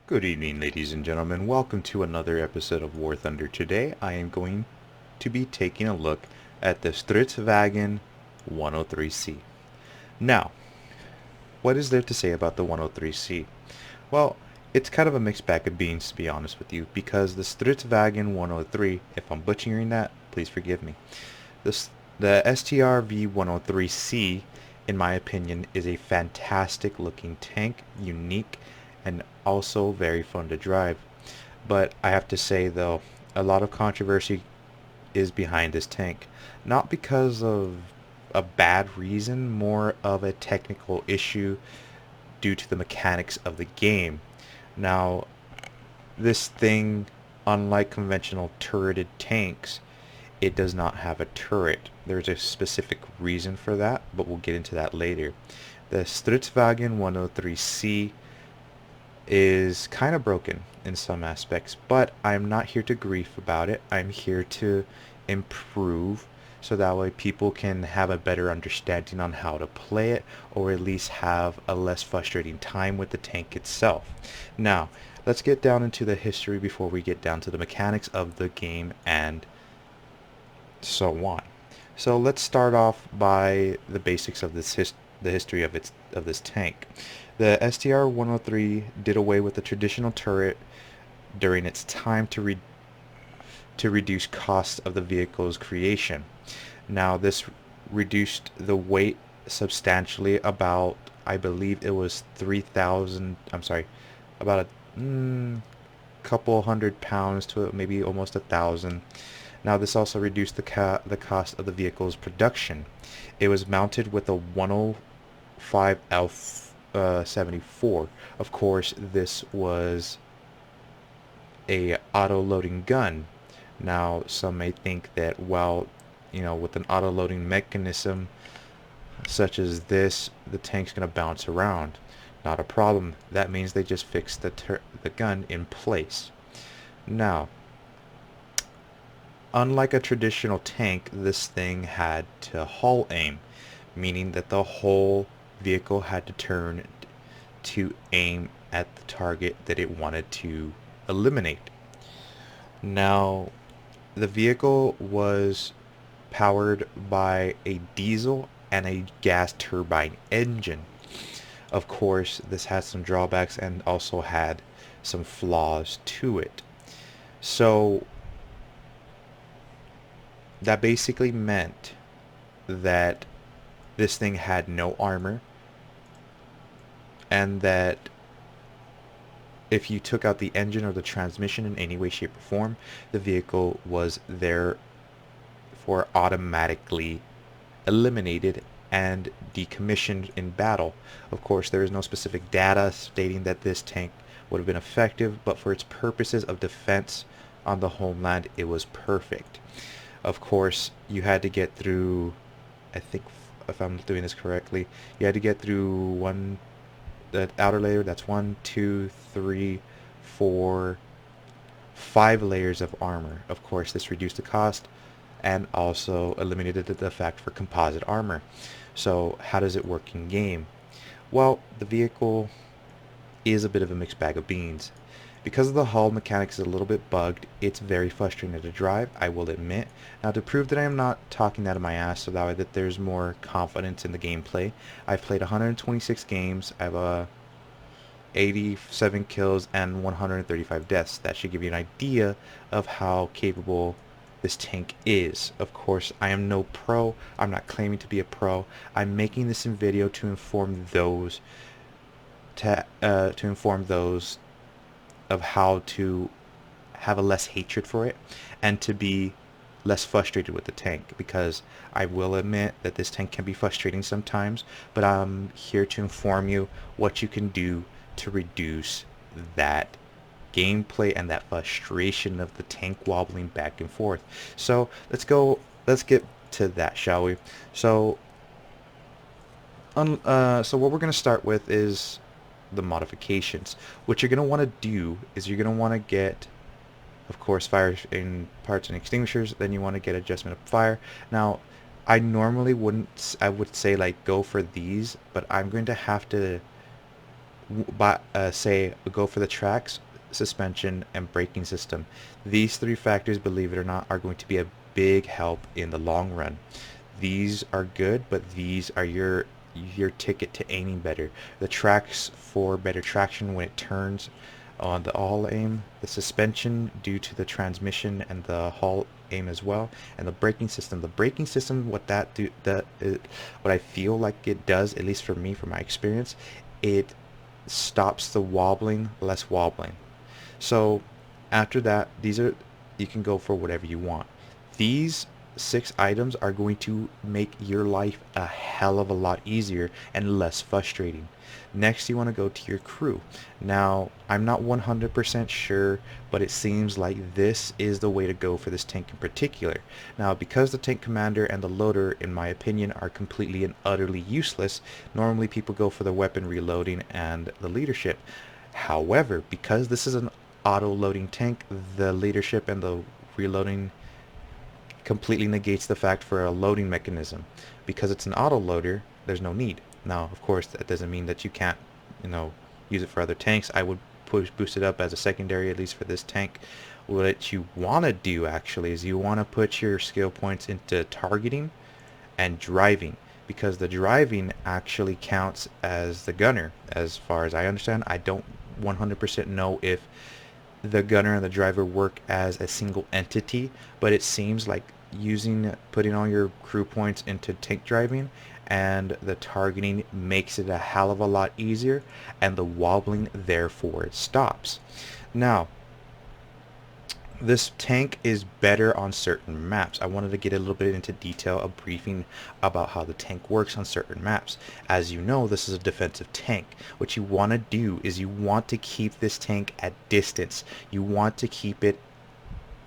Good evening, ladies and gentlemen. Welcome to another episode of War Thunder. Today, I am going to be taking a look at the Strv 103C. Now, what is there to say about the 103C? Well, it's kind of a mixed bag of beans, to be honest with you, because the Strv 103, if I'm butchering that, please forgive me. The Strv 103C, in my opinion, is a fantastic looking tank, unique, and also very fun to drive. But I have to say though, a lot of controversy is behind this tank. Not because of a bad reason, more of a technical issue due to the mechanics of the game. Now, this thing, unlike conventional turreted tanks, it does not have a turret. There's a specific reason for that, but we'll get into that later. The Stridswagen 103C is kind of broken in some aspects, but I'm not here to grief about it. I'm here to improve so that way people can have a better understanding on how to play it, or at least have a less frustrating time with the tank itself. Now, let's get down into the history before we get down to the mechanics of the game and so on. So let's start off by the basics of the history of this tank. The STR-103 did away with the traditional turret during its time to reduce costs of the vehicle's creation. Now this reduced the weight substantially, about, I believe it was 3,000, I'm sorry, about a couple hundred pounds to maybe almost 1,000. Now this also reduced the cost of the vehicle's production. It was mounted with a 105 L74. Of course, this was a auto-loading gun. Now some may think that, well, with an auto-loading mechanism such as this, the tank's going to bounce around. Not a problem. That means they just fixed the gun in place. Now, unlike a traditional tank, this thing had to hull aim, meaning that the whole vehicle had to turn to aim at the target that it wanted to eliminate. Now, the vehicle was powered by a diesel and a gas turbine engine. Of course, this has some drawbacks and also had some flaws to it. So that basically meant that this thing had no armor, and that if you took out the engine or the transmission in any way, shape, or form, the vehicle was therefore automatically eliminated and decommissioned in battle. Of course, there is no specific data stating that this tank would have been effective, but for its purposes of defense on the homeland, it was perfect. Of course, you had to get through, I think, if I'm doing this correctly, you had to get through the outer layer. That's 5 layers of armor. Of course, this reduced the cost and also eliminated the effect for composite armor. So how does it work in game? Well, the vehicle is a bit of a mixed bag of beans. Because the hull mechanics is a little bit bugged, it's very frustrating to drive, I will admit. Now, to prove that I am not talking out of my ass, so that way that there's more confidence in the gameplay, I've played 126 games, I have 87 kills and 135 deaths. That should give you an idea of how capable this tank is. Of course, I am no pro, I'm not claiming to be a pro, I'm making this in video to inform those of how to have a less hatred for it and to be less frustrated with the tank, because I will admit that this tank can be frustrating sometimes, but I'm here to inform you what you can do to reduce that gameplay and that frustration of the tank wobbling back and forth. So let's get to that, shall we? So so what we're going to start with is the modifications. What you're going to want to do is you're going to want to get, of course, fire in parts and extinguishers. Then you want to get adjustment of fire. Now, I normally wouldn't, I would say like go for these, but I'm going to have to say go for the tracks, suspension, and braking system. These three factors, believe it or not, are going to be a big help in the long run. These are good, but these are your ticket to aiming better. The tracks for better traction when it turns on the all aim, the suspension due to the transmission and the hull aim as well, and the braking system. The braking system, what I feel like it does, at least for me, from my experience, it stops the wobbling, less wobbling. So after that, you can go for whatever you want. These 6 items are going to make your life a hell of a lot easier and less frustrating. Next, you want to go to your crew. Now, I'm not 100% sure, but it seems like this is the way to go for this tank in particular. Now, because the tank commander and the loader, in my opinion, are completely and utterly useless, normally people go for the weapon reloading and the leadership. However, because this is an auto-loading tank, the leadership and the reloading completely negates the fact for a loading mechanism. Because it's an auto-loader, there's no need. Now, of course, that doesn't mean that you can't, use it for other tanks. I would boost it up as a secondary, at least for this tank. What you want to do, actually, is you want to put your skill points into targeting and driving, because the driving actually counts as the gunner. As far as I understand, I don't 100% know if the gunner and the driver work as a single entity, but it seems like putting all your crew points into tank driving and the targeting makes it a hell of a lot easier, and the wobbling therefore stops. Now, this tank is better on certain maps. I wanted to get a little bit into detail, a briefing about how the tank works on certain maps. As you know, this is a defensive tank. What you want to do is you want to keep this tank at distance. You want to keep it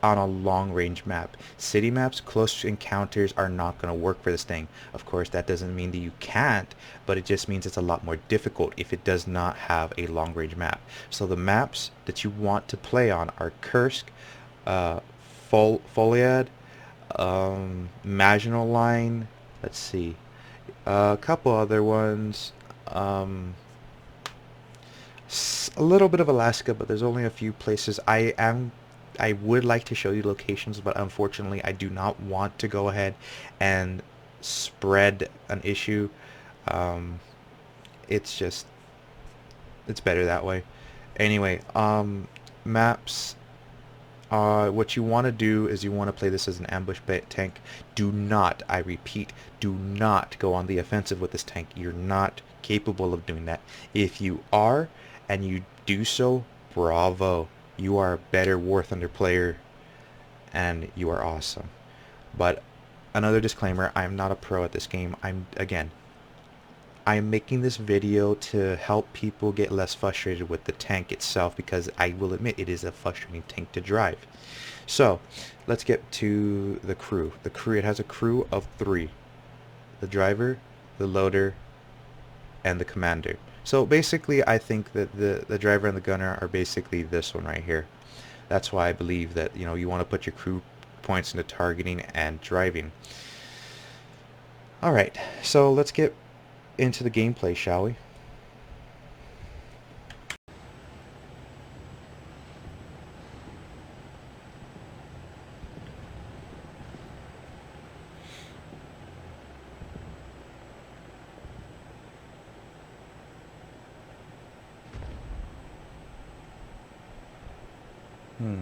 on a long range map. City maps, close encounters are not going to work for this thing. Of course, that doesn't mean that you can't, but it just means it's a lot more difficult if it does not have a long range map. So the maps that you want to play on are Kursk, Foliad, Maginot Line, let's see, a couple other ones, a little bit of Alaska, but there's only a few places. I would like to show you locations, but unfortunately I do not want to go ahead and spread an issue. It's better that way. Anyway, maps. What you want to do is you want to play this as an ambush tank. Do not, I repeat, do not go on the offensive with this tank. You're not capable of doing that. If you are, and you do so, bravo. You are a better War Thunder player, and you are awesome. But another disclaimer, I'm not a pro at this game. I'm making this video to help people get less frustrated with the tank itself, because I will admit it is a frustrating tank to drive. So let's get to the crew. It has a crew of 3: the driver, the loader, and the commander. So basically, I think that the driver and the gunner are basically this one right here. That's why I believe that you want to put your crew points into targeting and driving. All right, so let's get into the gameplay, shall we? Hmm.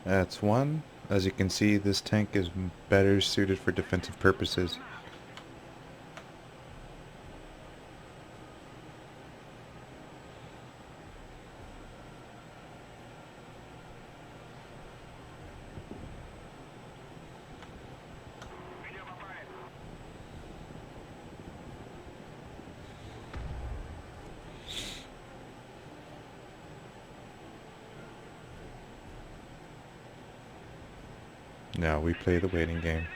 That's one. As you can see, this tank is better suited for defensive purposes. Now we play the waiting game.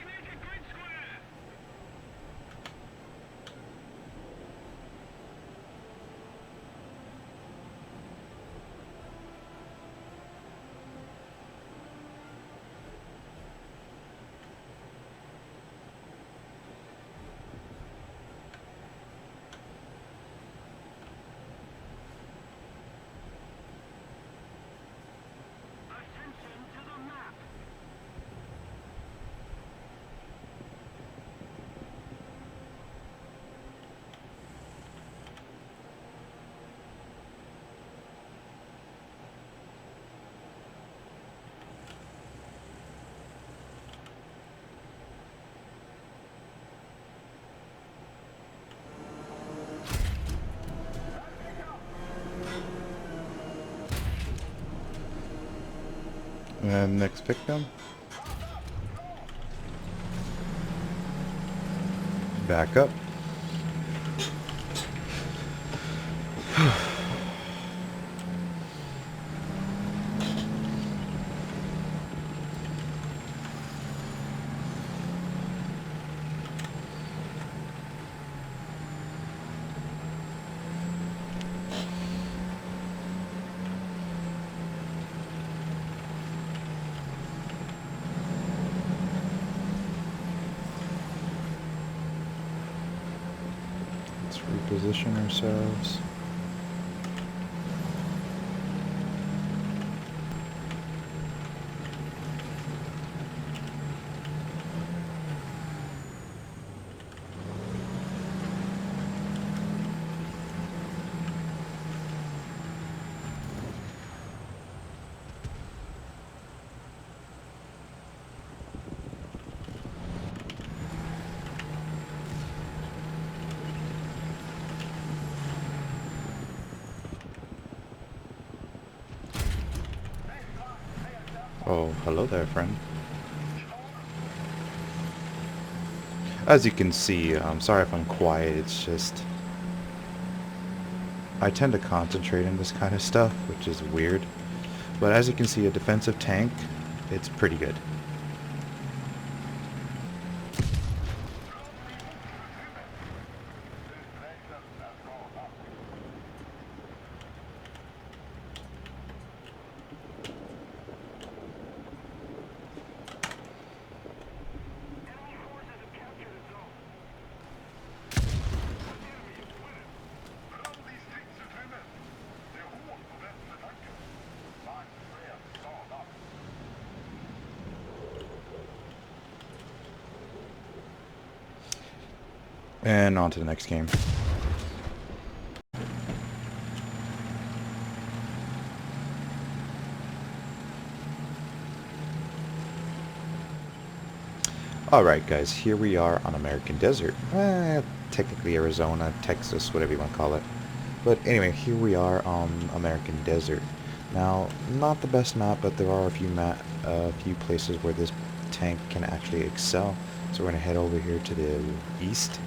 And next victim. Back up. Let's reposition ourselves. Oh, hello there, friend. As you can see, I'm sorry if I'm quiet, it's just I tend to concentrate on this kind of stuff, which is weird. But as you can see, a defensive tank, it's pretty good. And on to the next game. Alright guys, here we are on American Desert. Technically Arizona, Texas, whatever you want to call it. But anyway, here we are on American Desert. Now, not the best map, but there are a few places where this tank can actually excel. So we're going to head over here to the east.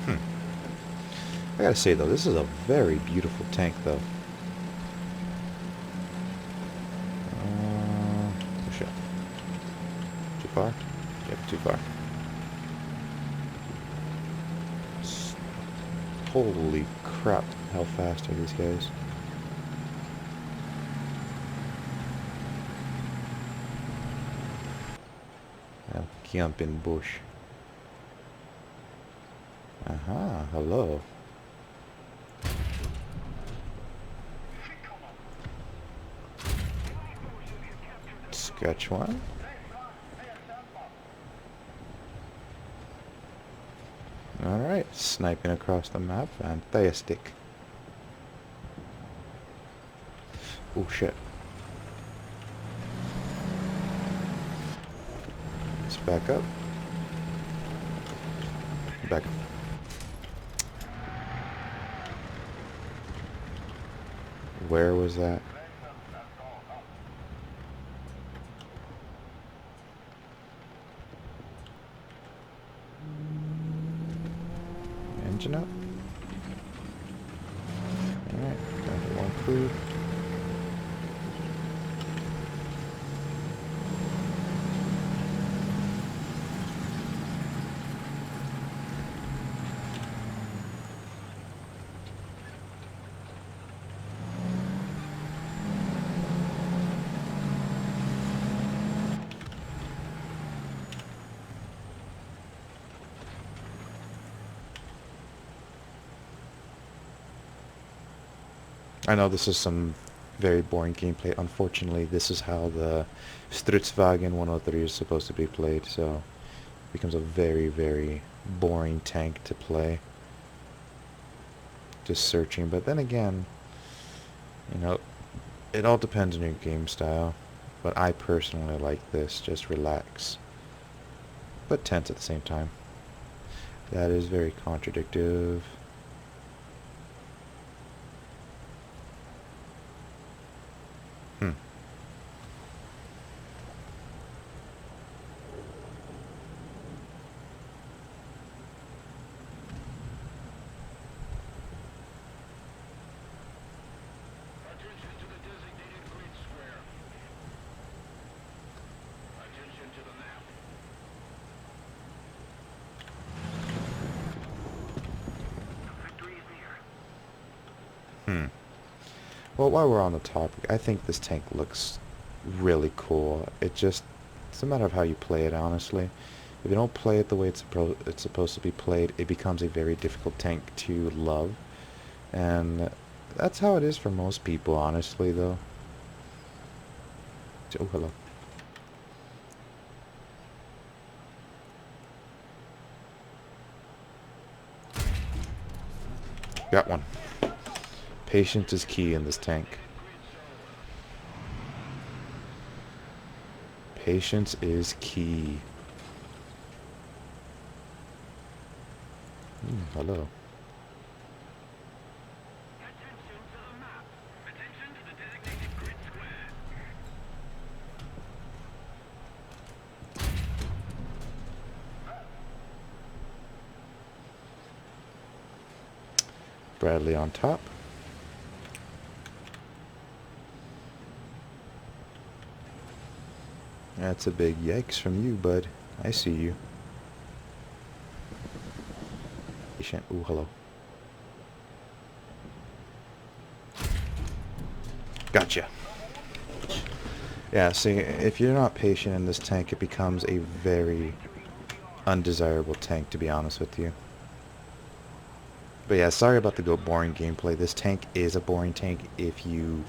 I gotta say though, this is a very beautiful tank though. Oh shit. Too far? Yep, too far. Holy crap, how fast are these guys? I'll camp in bush. Aha, hello. Sketch one. Alright, sniping across the map, fantastic. Oh shit. Let's back up. Back up. Where was that? Engine up. Alright, down to one crew. I know this is some very boring gameplay. Unfortunately, this is how the Strv 103 is supposed to be played, so it becomes a very, very boring tank to play. Just searching, but then again, you know, it all depends on your game style. But I personally like this, just relax. But tense at the same time. That is very contradictive. Well, while we're on the topic, I think this tank looks really cool. It's a matter of how you play it, honestly. If you don't play it the way it's supposed to be played, it becomes a very difficult tank to love. And that's how it is for most people, honestly, though. Oh, hello. Got one. Patience is key in this tank. Patience is key. Hello. Bradley on top. That's a big yikes from you, bud. I see you. Patient. Ooh, hello. Gotcha. Yeah, see, if you're not patient in this tank, it becomes a very undesirable tank, to be honest with you. But yeah, sorry about the boring gameplay. This tank is a boring tank if you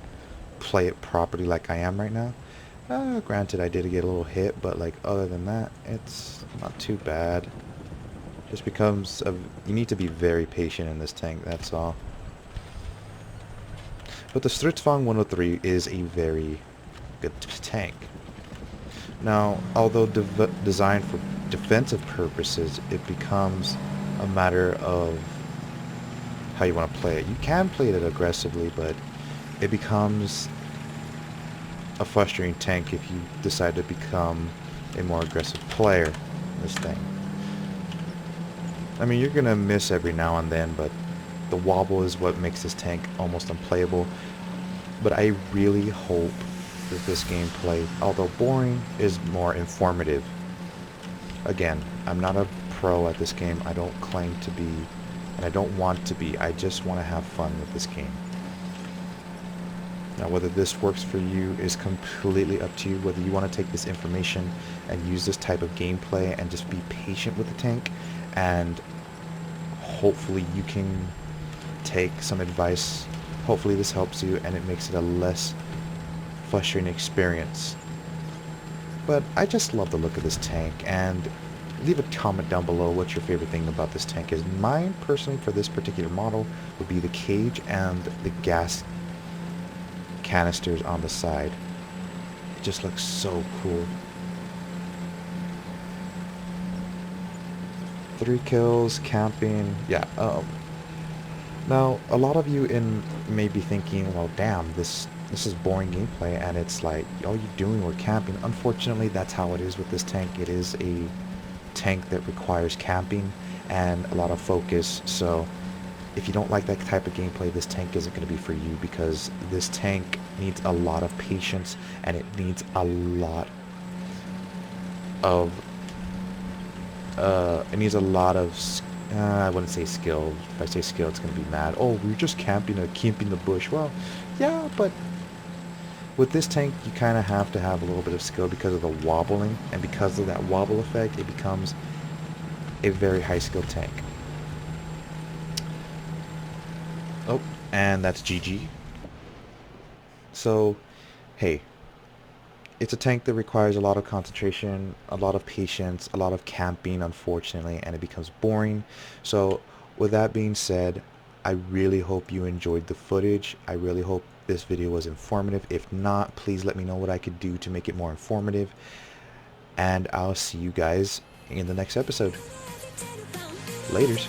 play it properly like I am right now. Granted, I did get a little hit, but like other than that, it's not too bad. Just becomes you need to be very patient in this tank, that's all. But the Strv 103 is a very good tank. Now, although designed for defensive purposes, it becomes a matter of how you want to play it. You can play it aggressively, but it becomes a frustrating tank if you decide to become a more aggressive player in this thing. I mean, you're gonna miss every now and then, but the wobble is what makes this tank almost unplayable. But I really hope that this gameplay, although boring, is more informative. Again, I'm not a pro at this game. I don't claim to be, and I don't want to be. I just want to have fun with this game. Now, whether this works for you is completely up to you. Whether you want to take this information and use this type of gameplay and just be patient with the tank, and hopefully you can take some advice. Hopefully this helps you and it makes it a less frustrating experience. But I just love the look of this tank, and leave a comment down below what your favorite thing about this tank is. Mine, personally, for this particular model, would be the cage and the gas canisters on the side. It just looks so cool. 3 kills, camping, yeah. Now, a lot of you may be thinking, well, damn, this is boring gameplay, and it's like, all you're doing we're camping. Unfortunately, that's how it is with this tank. It is a tank that requires camping and a lot of focus, so if you don't like that type of gameplay, this tank isn't going to be for you, because this tank needs a lot of patience, and it needs a lot of I wouldn't say skill. If I say skill, it's going to be mad. Oh, we're just camping the bush. Well, yeah, but with this tank, you kind of have to have a little bit of skill because of the wobbling, and because of that wobble effect, it becomes a very high skill tank. Oh, and that's GG. So, hey, it's a tank that requires a lot of concentration, a lot of patience, a lot of camping, unfortunately, and it becomes boring. So, with that being said, I really hope you enjoyed the footage. I really hope this video was informative. If not, please let me know what I could do to make it more informative. And I'll see you guys in the next episode. Laters.